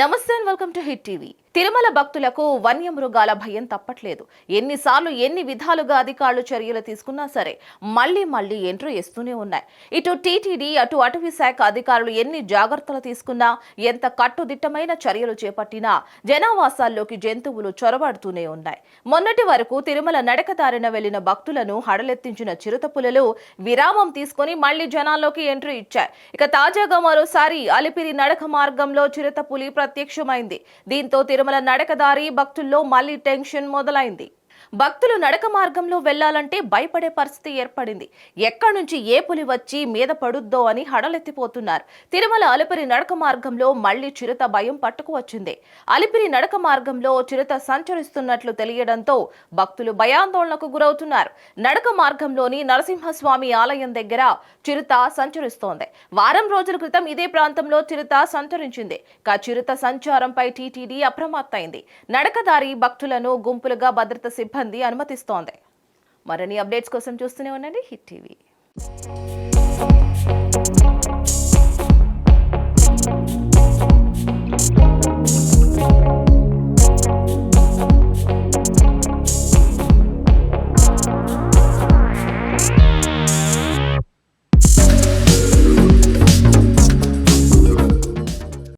నమస్తే and welcome to hit TV. Tirumala భక్తులకు వన్యమృగాల భయం తప్పట్లేదు. ఎన్నిసార్లు ఎన్ని విధాలుగా అధికారులు చర్యలు తీసుకున్నా సరే మళ్లీ ఎంట్రీ ఇస్తూనే ఉన్నాయి. ఇటు టీటీడీ అటు అటవీ శాఖ అధికారులు ఎన్ని జాగ్రత్తలు తీసుకున్నా, ఎంత కట్టుదిట్టమైన చర్యలు చేపట్టినా జనావాసాల్లోకి జంతువులు చొరబడుతూనే ఉన్నాయి. మొన్నటి వరకు తిరుమల నడకదారిన వెళ్లిన భక్తులను హడలెత్తించిన చిరుతపులులు విరామం తీసుకుని మళ్లీ జనాల్లోకి ఎంట్రీ ఇచ్చాయి. ఇక తాజాగా మరోసారి అలిపిరి నడక మార్గంలో చిరుతపులి ప్రత్యక్షమైంది. దీంతో తిరుమల నడకదారి భక్తుల్లో మళ్లీ టెన్షన్ మొదలైంది. భక్తులు నడక మార్గంలో వెళ్లాలంటే భయపడే పరిస్థితి ఏర్పడింది. ఎక్కడి నుంచి ఏ పులి వచ్చి మీద పడుద్దో అని హడలెత్తిపోతున్నారు. తిరుమల అలిపిరి నడక మార్గంలో మళ్లీ చిరుత భయం పట్టుకు వచ్చింది. అలిపిరి నడక మార్గంలో చిరుత సంచరిస్తున్నట్లు తెలియడంతో భక్తులు భయాందోళనకు గురవుతున్నారు. నడక మార్గంలోని నరసింహస్వామి ఆలయం దగ్గర చిరుత సంచరిస్తోంది. వారం రోజుల క్రితం ఇదే ప్రాంతంలో చిరుత సంచరించింది. చిరుత సంచారంపై టీటీడీ అప్రమత్తమైంది. నడకదారి భక్తులను గుంపులుగా భద్రత సిబ్బంది అనుమతిస్తోంది. మరిన్ని అప్డేట్స్ కోసం చూస్తూనే ఉండండి హిట్ టీవీ.